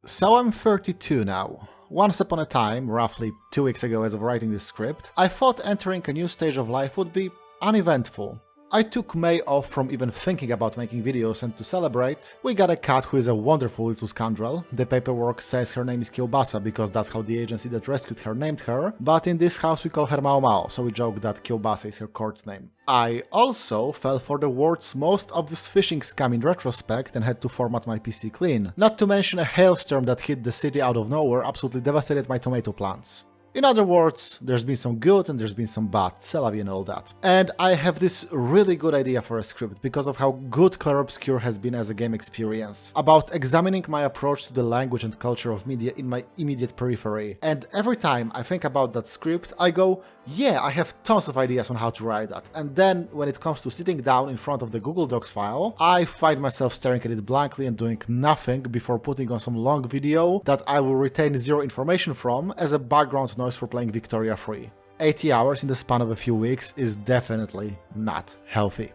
So I'm 32 now. Once upon a time, roughly 2 weeks ago as of writing this script, I thought entering a new stage of life would be uneventful. I took May off from even thinking about making videos, and to celebrate, we got a cat who is a wonderful little scoundrel. The paperwork says her name is Kielbasa because that's how the agency that rescued her named her, but in this house we call her Mao Mao, so we joke that Kielbasa is her court name. I also fell for the world's most obvious phishing scam in retrospect and had to format my PC clean. Not to mention a hailstorm that hit the city out of nowhere absolutely devastated my tomato plants. In other words, there's been some good and there's been some bad, c'est la vie and all that. And I have this really good idea for a script because of how good Clair Obscur has been as a game experience, about examining my approach to the language and culture of media in my immediate periphery. And every time I think about that script, I go, yeah, I have tons of ideas on how to write that. And then when it comes to sitting down in front of the Google Docs file, I find myself staring at it blankly and doing nothing before putting on some long video that I will retain zero information from as a background noise for playing Victoria 3. 80 hours in the span of a few weeks is definitely not healthy.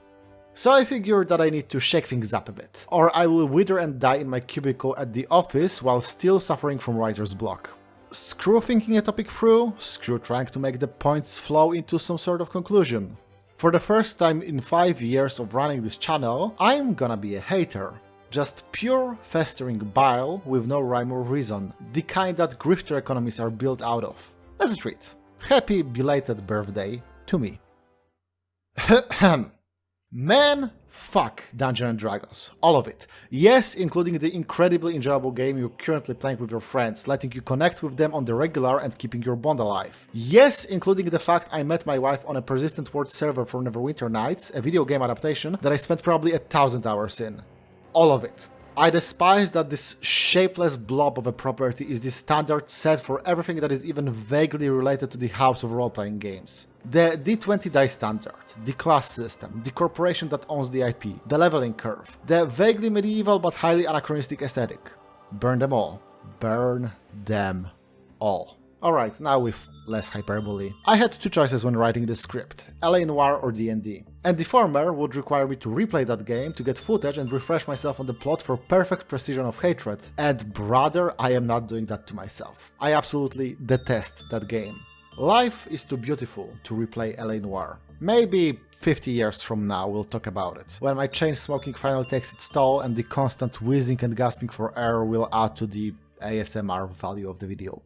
So I figured that I need to shake things up a bit, or I will wither and die in my cubicle at the office while still suffering from writer's block. Screw thinking a topic through, screw trying to make the points flow into some sort of conclusion. For the first time in 5 years of running this channel, I'm gonna be a hater. Just pure festering bile with no rhyme or reason, the kind that grifter economies are built out of. As a treat. Happy belated birthday to me. Man, fuck Dungeons & Dragons. All of it. Yes, including the incredibly enjoyable game you're currently playing with your friends, letting you connect with them on the regular and keeping your bond alive. Yes, including the fact I met my wife on a persistent world server for Neverwinter Nights, a video game adaptation that I spent probably 1,000 hours in. All of it. I despise that this shapeless blob of a property is the standard set for everything that is even vaguely related to the house of role-playing games. The D20 die standard, the class system, the corporation that owns the IP, the leveling curve, the vaguely medieval but highly anachronistic aesthetic. Burn them all. Burn them all. Alright, now with less hyperbole. I had two choices when writing this script, LA Noire or D&D. And the former would require me to replay that game to get footage and refresh myself on the plot for perfect precision of hatred. And brother, I am not doing that to myself. I absolutely detest that game. Life is too beautiful to replay LA Noire. Maybe 50 years from now we'll talk about it, when my chain smoking finally takes its toll and the constant wheezing and gasping for air will add to the ASMR value of the video.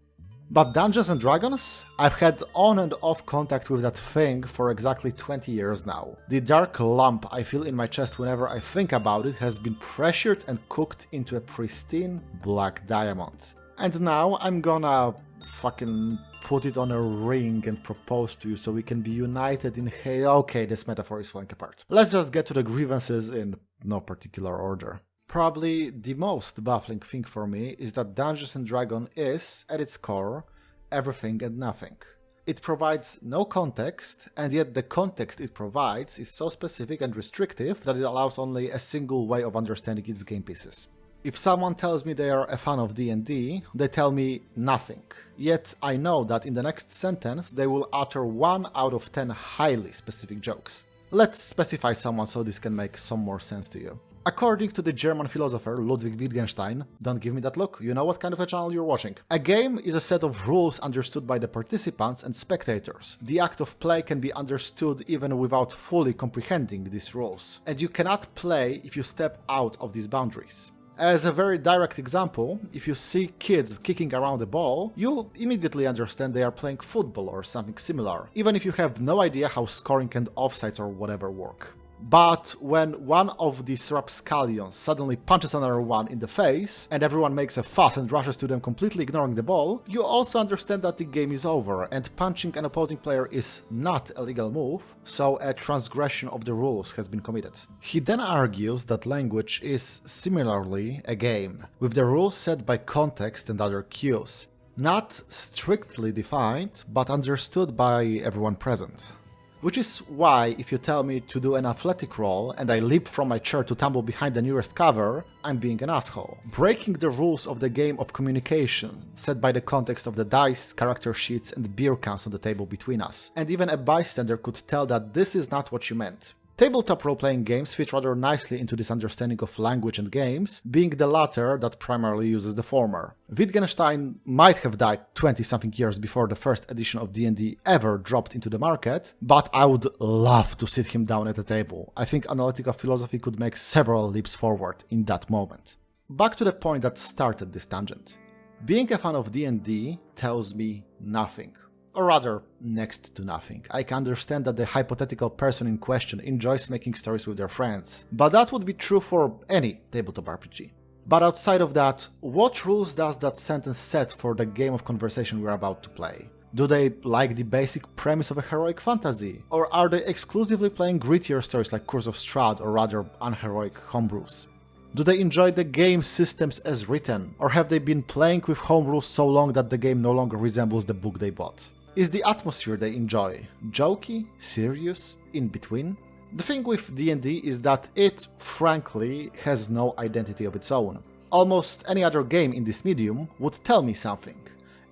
But Dungeons & Dragons? I've had on and off contact with that thing for exactly 20 years now. The dark lump I feel in my chest whenever I think about it has been pressured and cooked into a pristine black diamond. And now I'm gonna fucking put it on a ring and propose to you so we can be united in hate. Okay, this metaphor is falling apart. Let's just get to the grievances in no particular order. Probably the most baffling thing for me is that Dungeons & Dragons is, at its core, everything and nothing. It provides no context, and yet the context it provides is so specific and restrictive that it allows only a single way of understanding its game pieces. If someone tells me they are a fan of D&D, they tell me nothing. Yet I know that in the next sentence they will utter 1 out of 10 highly specific jokes. Let's specify someone so this can make some more sense to you. According to the German philosopher Ludwig Wittgenstein, don't give me that look, you know what kind of a channel you're watching. A game is a set of rules understood by the participants and spectators. The act of play can be understood even without fully comprehending these rules, and you cannot play if you step out of these boundaries. As a very direct example, if you see kids kicking around a ball, you immediately understand they are playing football or something similar, even if you have no idea how scoring and offsides or whatever work. But when one of these rapscallions suddenly punches another one in the face, and everyone makes a fuss and rushes to them completely ignoring the ball, you also understand that the game is over, and punching an opposing player is not a legal move, so a transgression of the rules has been committed. He then argues that language is similarly a game, with the rules set by context and other cues, not strictly defined, but understood by everyone present. Which is why if you tell me to do an athletic roll and I leap from my chair to tumble behind the nearest cover, I'm being an asshole. Breaking the rules of the game of communication, set by the context of the dice, character sheets and beer cans on the table between us. And even a bystander could tell that this is not what you meant. Tabletop role-playing games fit rather nicely into this understanding of language and games, being the latter that primarily uses the former. Wittgenstein might have died 20-something years before the first edition of D&D ever dropped into the market, but I would love to sit him down at a table. I think analytical philosophy could make several leaps forward in that moment. Back to the point that started this tangent. Being a fan of D&D tells me nothing. Or rather, next to nothing. I can understand that the hypothetical person in question enjoys making stories with their friends, but that would be true for any tabletop RPG. But outside of that, what rules does that sentence set for the game of conversation we're about to play? Do they like the basic premise of a heroic fantasy? Or are they exclusively playing grittier stories like Curse of Strahd or rather unheroic homebrews? Do they enjoy the game systems as written? Or have they been playing with homebrews so long that the game no longer resembles the book they bought? Is the atmosphere they enjoy jokey, serious, in between? The thing with D&D is that it, frankly, has no identity of its own. Almost any other game in this medium would tell me something.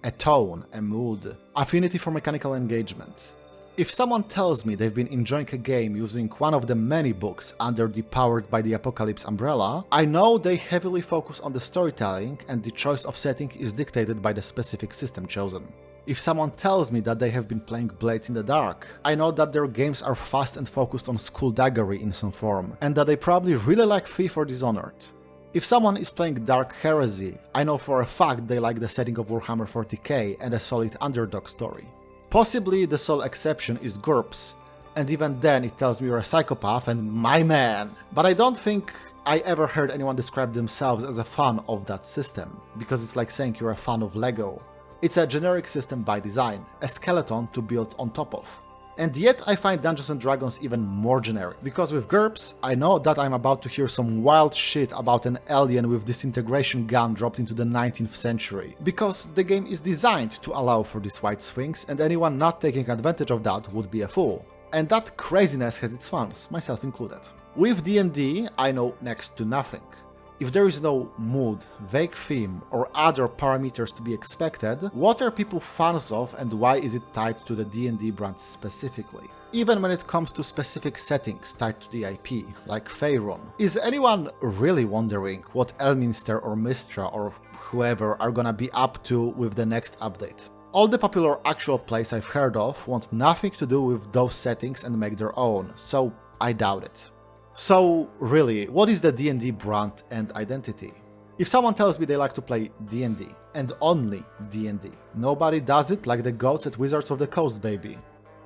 A tone, a mood, affinity for mechanical engagement. If someone tells me they've been enjoying a game using one of the many books under the Powered by the Apocalypse umbrella, I know they heavily focus on the storytelling and the choice of setting is dictated by the specific system chosen. If someone tells me that they have been playing Blades in the Dark, I know that their games are fast and focused on skullduggery in some form, and that they probably really like Thief or Dishonored. If someone is playing Dark Heresy, I know for a fact they like the setting of Warhammer 40k and a solid underdog story. Possibly the sole exception is GURPS, and even then it tells me you're a psychopath and my man. But I don't think I ever heard anyone describe themselves as a fan of that system, because it's like saying you're a fan of Lego. It's a generic system by design, a skeleton to build on top of. And yet I find Dungeons & Dragons even more generic, because with GURPS, I know that I'm about to hear some wild shit about an alien with disintegration gun dropped into the 19th century, because the game is designed to allow for these wide swings, and anyone not taking advantage of that would be a fool. And that craziness has its fans, myself included. With D&D, I know next to nothing. If there is no mood, vague theme, or other parameters to be expected, what are people fans of and why is it tied to the D&D brand specifically? Even when it comes to specific settings tied to the IP, like Faerun. Is anyone really wondering what Elminster or Mystra or whoever are gonna be up to with the next update? All the popular actual plays I've heard of want nothing to do with those settings and make their own, so I doubt it. So, really, what is the D&D brand and identity? If someone tells me they like to play D&D, and only D&D, nobody does it like the goats at Wizards of the Coast, baby.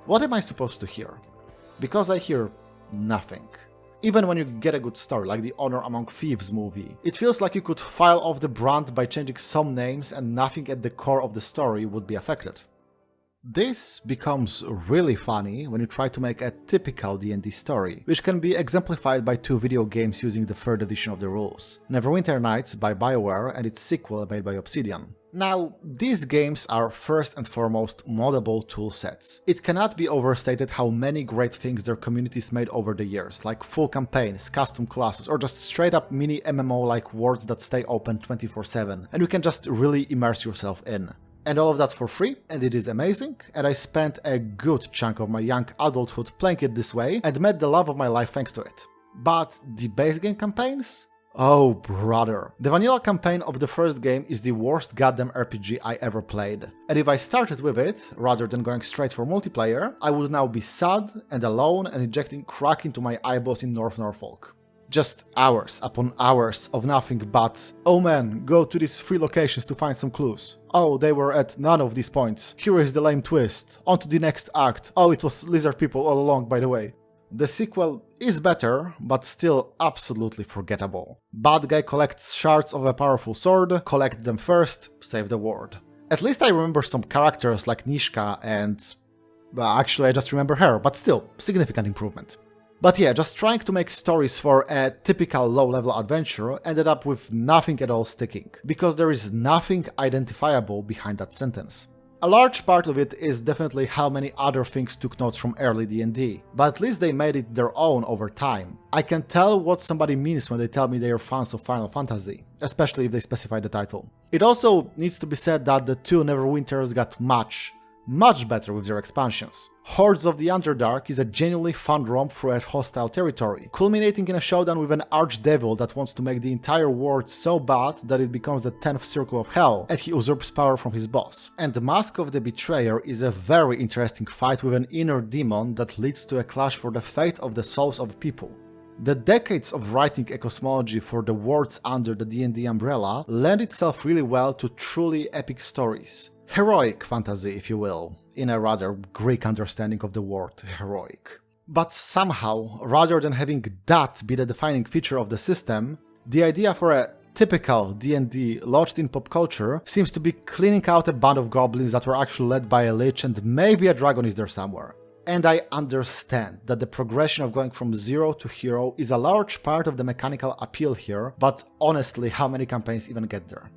What am I supposed to hear? Because I hear nothing. Even when you get a good story, like the Honor Among Thieves movie, it feels like you could file off the brand by changing some names and nothing at the core of the story would be affected. This becomes really funny when you try to make a typical D&D story, which can be exemplified by two video games using the third edition of the rules, Neverwinter Nights by WarioWare and its sequel made by Obsidian. Now, these games are first and foremost moddable tool sets. It cannot be overstated how many great things their communities made over the years, like full campaigns, custom classes, or just straight up mini MMO-like worlds that stay open 24/7, and you can just really immerse yourself in. And all of that for free, and it is amazing, and I spent a good chunk of my young adulthood playing it this way, and met the love of my life thanks to it. But the base game campaigns? Oh brother. The vanilla campaign of the first game is the worst goddamn RPG I ever played. And if I started with it, rather than going straight for multiplayer, I would now be sad and alone and injecting crack into my eyeballs in North Norfolk. Just hours upon hours of nothing but, oh man, go to these 3 locations to find some clues. Oh, they were at none of these points. Here is the lame twist. On to the next act. Oh, it was lizard people all along, by the way. The sequel is better, but still absolutely forgettable. Bad guy collects shards of a powerful sword, collect them first, save the world. At least I remember some characters like Nishka and... well, actually I just remember her, but still, significant improvement. But yeah, just trying to make stories for a typical low-level adventure ended up with nothing at all sticking, because there is nothing identifiable behind that sentence. A large part of it is definitely how many other things took notes from early D&D, but at least they made it their own over time. I can tell what somebody means when they tell me they are fans of Final Fantasy, especially if they specify the title. It also needs to be said that the two Neverwinters got much much better with their expansions. Hordes of the Underdark is a genuinely fun romp through a hostile territory, culminating in a showdown with an archdevil that wants to make the entire world so bad that it becomes the 10th circle of hell, and he usurps power from his boss. And the Mask of the Betrayer is a very interesting fight with an inner demon that leads to a clash for the fate of the souls of people. The decades of writing a cosmology for the worlds under the D&D umbrella lend itself really well to truly epic stories. Heroic fantasy, if you will, in a rather Greek understanding of the word heroic. But somehow, rather than having that be the defining feature of the system, the idea for a typical D&D lodged in pop culture seems to be cleaning out a band of goblins that were actually led by a lich and maybe a dragon is there somewhere. And I understand that the progression of going from zero to hero is a large part of the mechanical appeal here, but honestly, how many campaigns even get there?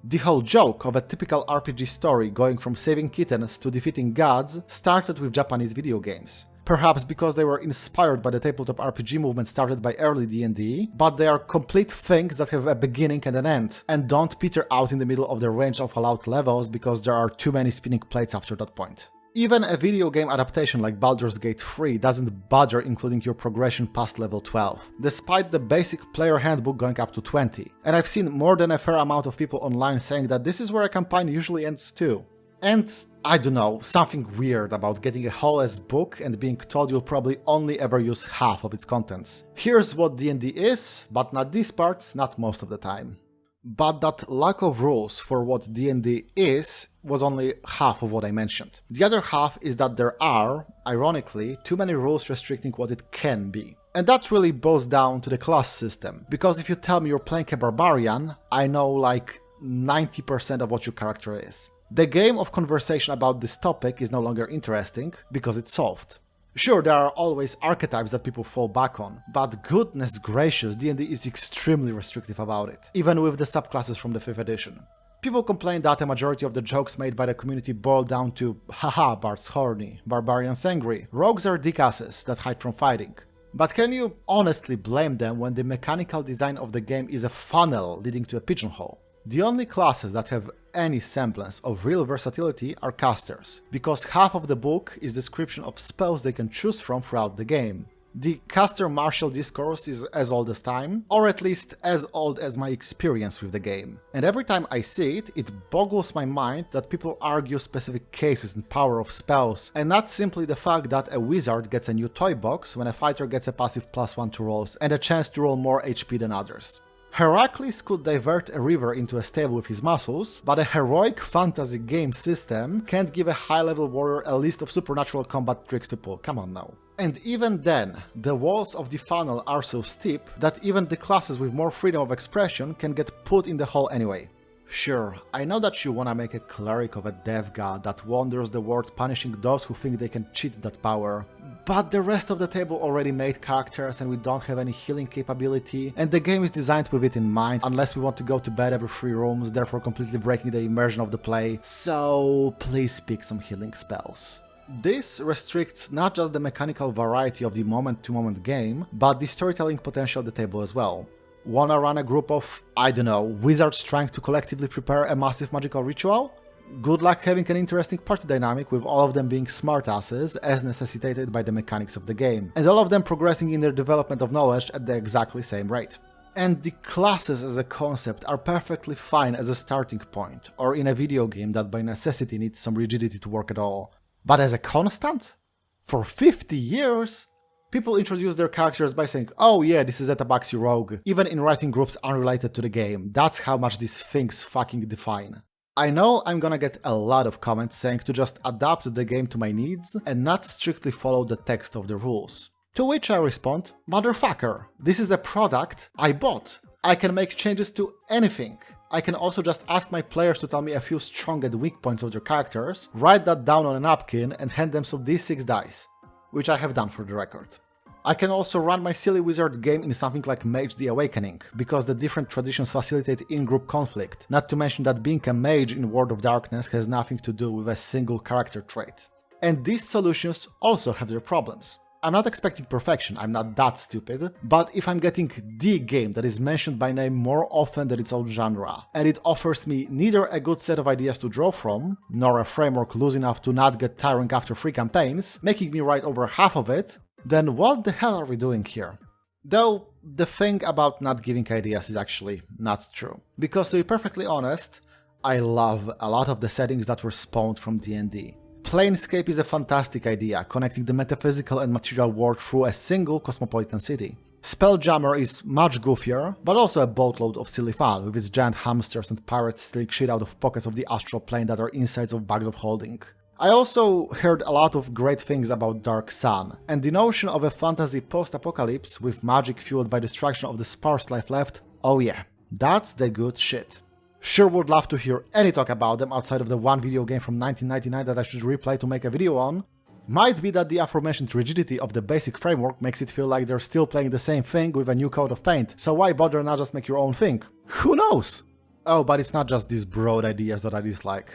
The whole joke of a typical RPG story going from saving kittens to defeating gods started with Japanese video games. Perhaps because they were inspired by the tabletop RPG movement started by early D&D, but they are complete things that have a beginning and an end, and don't peter out in the middle of the range of allowed levels because there are too many spinning plates after that point. Even a video game adaptation like Baldur's Gate 3 doesn't bother including your progression past level 12, despite the basic player handbook going up to 20. And I've seen more than a fair amount of people online saying that this is where a campaign usually ends too. And I don't know, something weird about getting a whole ass book and being told you'll probably only ever use half of its contents. Here's what D&D is, but not these parts, not most of the time. But that lack of rules for what D&D is was only half of what I mentioned. The other half is that there are, ironically, too many rules restricting what it can be. And that really boils down to the class system, because if you tell me you're playing a barbarian, I know like 90% of what your character is. The game of conversation about this topic is no longer interesting, because it's solved. Sure, there are always archetypes that people fall back on, but goodness gracious, D&D is extremely restrictive about it, even with the subclasses from the 5th edition. People complain that a majority of the jokes made by the community boil down to haha, bard's horny, barbarian's angry, rogues are dickasses that hide from fighting. But can you honestly blame them when the mechanical design of the game is a funnel leading to a pigeonhole? The only classes that have any semblance of real versatility are casters, because half of the book is description of spells they can choose from throughout the game. The caster martial discourse is as old as time, or at least as old as my experience with the game. And every time I see it, it boggles my mind that people argue specific cases and power of spells, and not simply the fact that a wizard gets a new toy box when a fighter gets a passive +1 to rolls and a chance to roll more HP than others. Heracles could divert a river into a stable with his muscles, but a heroic fantasy game system can't give a high-level warrior a list of supernatural combat tricks to pull, come on now. And even then, the walls of the funnel are so steep that even the classes with more freedom of expression can get put in the hole anyway. Sure, I know that you wanna make a cleric of a death god that wanders the world punishing those who think they can cheat that power, but the rest of the table already made characters and we don't have any healing capability, and the game is designed with it in mind unless we want to go to bed every 3 rooms, therefore completely breaking the immersion of the play, so please pick some healing spells. This restricts not just the mechanical variety of the moment-to-moment game, but the storytelling potential of the table as well. Wanna run a group of, I don't know, wizards trying to collectively prepare a massive magical ritual? Good luck having an interesting party dynamic with all of them being smartasses as necessitated by the mechanics of the game, and all of them progressing in their development of knowledge at the exactly same rate. And the classes as a concept are perfectly fine as a starting point, or in a video game that by necessity needs some rigidity to work at all. But as a constant? For 50 years? People introduce their characters by saying, oh yeah, this is a tabaxi rogue, even in writing groups unrelated to the game. That's how much these things fucking define. I know I'm gonna get a lot of comments saying to just adapt the game to my needs and not strictly follow the text of the rules. To which I respond, motherfucker, this is a product I bought. I can make changes to anything. I can also just ask my players to tell me a few strong and weak points of their characters, write that down on a napkin and hand them some d6 dice, which I have done for the record. I can also run my silly wizard game in something like Mage the Awakening, because the different traditions facilitate in-group conflict, not to mention that being a mage in World of Darkness has nothing to do with a single character trait. And these solutions also have their problems. I'm not expecting perfection, I'm not that stupid, but if I'm getting the game that is mentioned by name more often than its own genre, and it offers me neither a good set of ideas to draw from, nor a framework loose enough to not get tiring after 3 campaigns, making me write over half of it, then what the hell are we doing here? Though, the thing about not giving ideas is actually not true. Because to be perfectly honest, I love a lot of the settings that were spawned from D&D. Planescape is a fantastic idea, connecting the metaphysical and material world through a single cosmopolitan city. Spelljammer is much goofier, but also a boatload of silly fun, with its giant hamsters and pirates stealing shit out of pockets of the astral plane that are insides of bags of holding. I also heard a lot of great things about Dark Sun, and the notion of a fantasy post-apocalypse with magic fueled by destruction of the sparse life left, oh yeah, that's the good shit. Sure would love to hear any talk about them outside of the one video game from 1999 that I should replay to make a video on. Might be that the aforementioned rigidity of the basic framework makes it feel like they're still playing the same thing with a new coat of paint, so why bother not just make your own thing? Who knows? Oh, but it's not just these broad ideas that I dislike.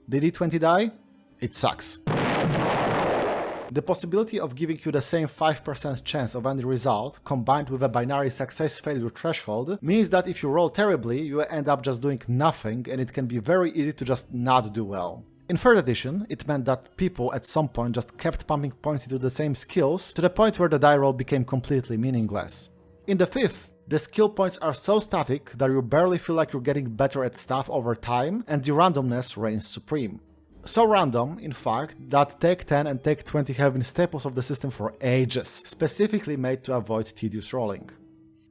Did D20 die? It sucks. The possibility of giving you the same 5% chance of any result, combined with a binary success-failure threshold, means that if you roll terribly, you end up just doing nothing, and it can be very easy to just not do well. In 3rd edition, it meant that people at some point just kept pumping points into the same skills, to the point where the die roll became completely meaningless. In the 5th, the skill points are so static that you barely feel like you're getting better at stuff over time, and the randomness reigns supreme. So random, in fact, that Take 10 and Take 20 have been staples of the system for ages, specifically made to avoid tedious rolling.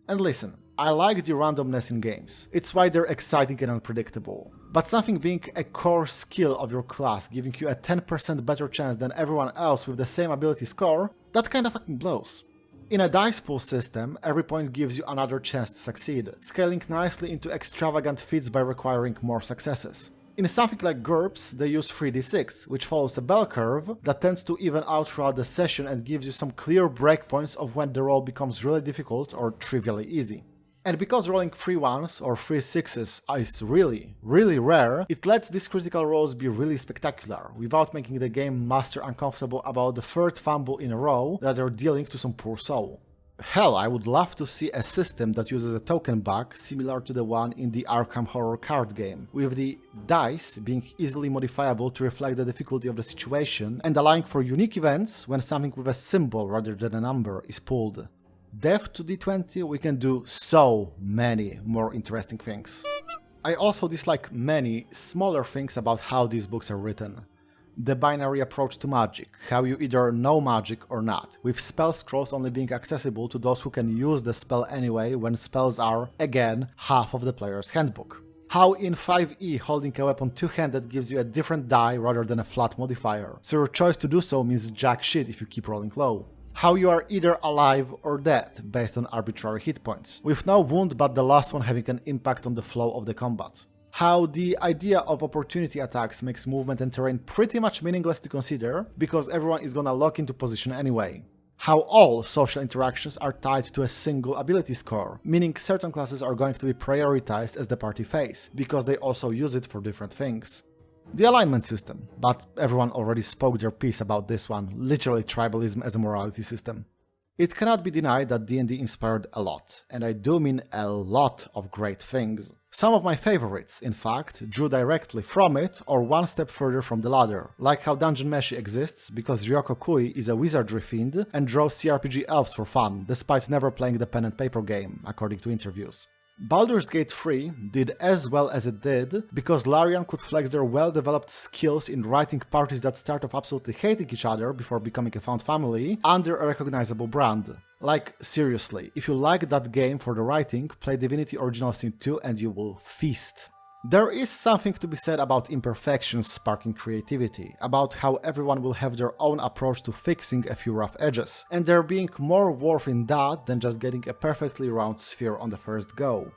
And listen, I like the randomness in games, it's why they're exciting and unpredictable. But something being a core skill of your class, giving you a 10% better chance than everyone else with the same ability score, that kinda fucking blows. In a dice pool system, every point gives you another chance to succeed, scaling nicely into extravagant feats by requiring more successes. In something like GURPS, they use 3d6, which follows a bell curve that tends to even out throughout the session and gives you some clear breakpoints of when the roll becomes really difficult or trivially easy. And because rolling 3 1s or 3 6s is really rare, it lets these critical rolls be really spectacular, without making the game master uncomfortable about the 3rd fumble in a row that they're dealing to some poor soul. Hell, I would love to see a system that uses a token bug similar to the one in the Arkham Horror card game, with the dice being easily modifiable to reflect the difficulty of the situation and allowing for unique events when something with a symbol rather than a number is pulled. Death to D20, we can do so many more interesting things. I also dislike many smaller things about how these books are written. The binary approach to magic, how you either know magic or not, with spell scrolls only being accessible to those who can use the spell anyway when spells are, again, half of the player's handbook. How in 5e holding a weapon two-handed gives you a different die rather than a flat modifier, so your choice to do so means jack shit if you keep rolling low. How you are either alive or dead, based on arbitrary hit points, with no wound but the last one having an impact on the flow of the combat. How the idea of opportunity attacks makes movement and terrain pretty much meaningless to consider, because everyone is gonna lock into position anyway. How all social interactions are tied to a single ability score, meaning certain classes are going to be prioritized as the party phase, because they also use it for different things. The alignment system, but everyone already spoke their piece about this one, literally tribalism as a morality system. It cannot be denied that D&D inspired a lot, and I do mean a lot of great things. Some of my favorites, in fact, drew directly from it or one step further from the ladder, like how Dungeon Meshi exists because Ryoko Kui is a wizardry fiend and draws CRPG elves for fun, despite never playing the pen and paper game, according to interviews. Baldur's Gate 3 did as well as it did because Larian could flex their well-developed skills in writing parties that start off absolutely hating each other before becoming a found family under a recognizable brand. Like, seriously, if you like that game for the writing, play Divinity Original Sin 2 and you will feast. There is something to be said about imperfections sparking creativity, about how everyone will have their own approach to fixing a few rough edges, and there being more worth in that than just getting a perfectly round sphere on the first go.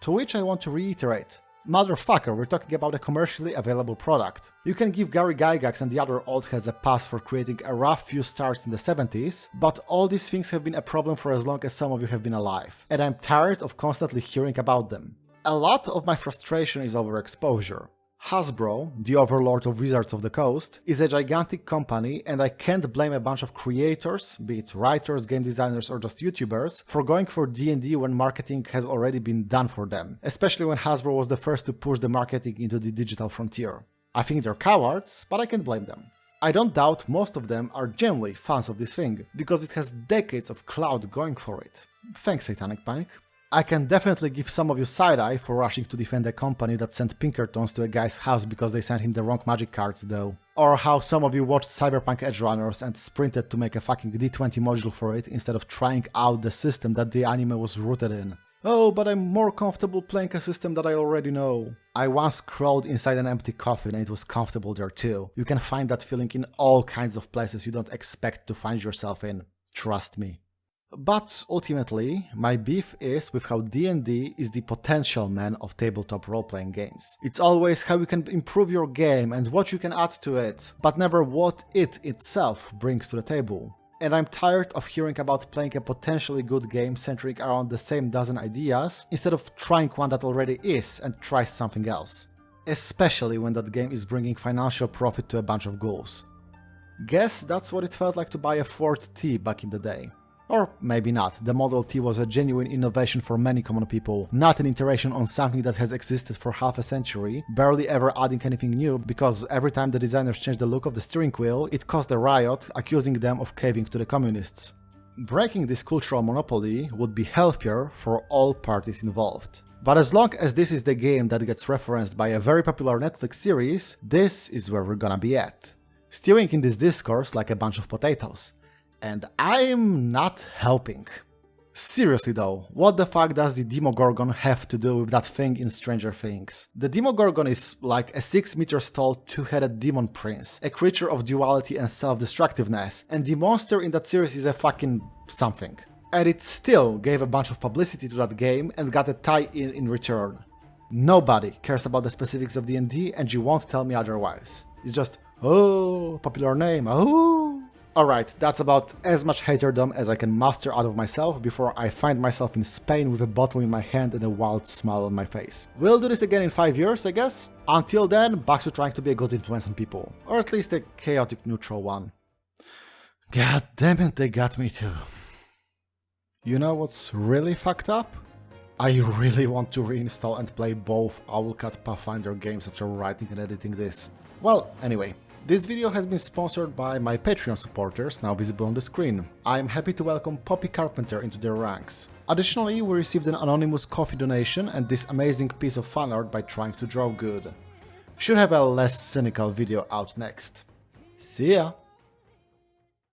To which I want to reiterate, motherfucker, we're talking about a commercially available product. You can give Gary Gygax and the other old heads a pass for creating a rough few starts in the 70s, but all these things have been a problem for as long as some of you have been alive, and I'm tired of constantly hearing about them. A lot of my frustration is overexposure. Hasbro, the overlord of Wizards of the Coast, is a gigantic company, and I can't blame a bunch of creators, be it writers, game designers or just YouTubers, for going for D&D when marketing has already been done for them, especially when Hasbro was the first to push the marketing into the digital frontier. I think they're cowards, but I can't blame them. I don't doubt most of them are genuinely fans of this thing, because it has decades of clout going for it. Thanks, Satanic Panic. I can definitely give some of you side-eye for rushing to defend a company that sent Pinkertons to a guy's house because they sent him the wrong magic cards though. Or how some of you watched Cyberpunk Edgerunners and sprinted to make a fucking D20 module for it instead of trying out the system that the anime was rooted in. Oh, but I'm more comfortable playing a system that I already know. I once crawled inside an empty coffin and it was comfortable there too. You can find that feeling in all kinds of places you don't expect to find yourself in. Trust me. But ultimately, my beef is with how D&D is the potential man of tabletop role-playing games. It's always how you can improve your game and what you can add to it, but never what it itself brings to the table. And I'm tired of hearing about playing a potentially good game centering around the same dozen ideas, instead of trying one that already is and tries something else. Especially when that game is bringing financial profit to a bunch of ghouls. Guess that's what it felt like to buy a Ford T back in the day. Or maybe not, the Model T was a genuine innovation for many common people, not an iteration on something that has existed for half a century, barely ever adding anything new, because every time the designers changed the look of the steering wheel, it caused a riot, accusing them of caving to the communists. Breaking this cultural monopoly would be healthier for all parties involved. But as long as this is the game that gets referenced by a very popular Netflix series, this is where we're gonna be at. Stewing in this discourse like a bunch of potatoes. And I'm not helping. Seriously though, what the fuck does the Demogorgon have to do with that thing in Stranger Things? The Demogorgon is like a 6 meters tall, two-headed demon prince, a creature of duality and self-destructiveness, and the monster in that series is a fucking something. And it still gave a bunch of publicity to that game and got a tie-in in return. Nobody cares about the specifics of D&D and you won't tell me otherwise. It's just, oh, popular name, oh. Alright, that's about as much haterdom as I can muster out of myself before I find myself in Spain with a bottle in my hand and a wild smile on my face. We'll do this again in 5 years, I guess? Until then, back to trying to be a good influence on people. Or at least a chaotic neutral one. God damn it, they got me too. You know what's really fucked up? I really want to reinstall and play both Owlcat Pathfinder games after writing and editing this. Well, anyway. This video has been sponsored by my Patreon supporters, now visible on the screen. I am happy to welcome Poppy Carpenter into their ranks. Additionally, we received an anonymous coffee donation and this amazing piece of fan art by trying to draw good. Should have a less cynical video out next. See ya!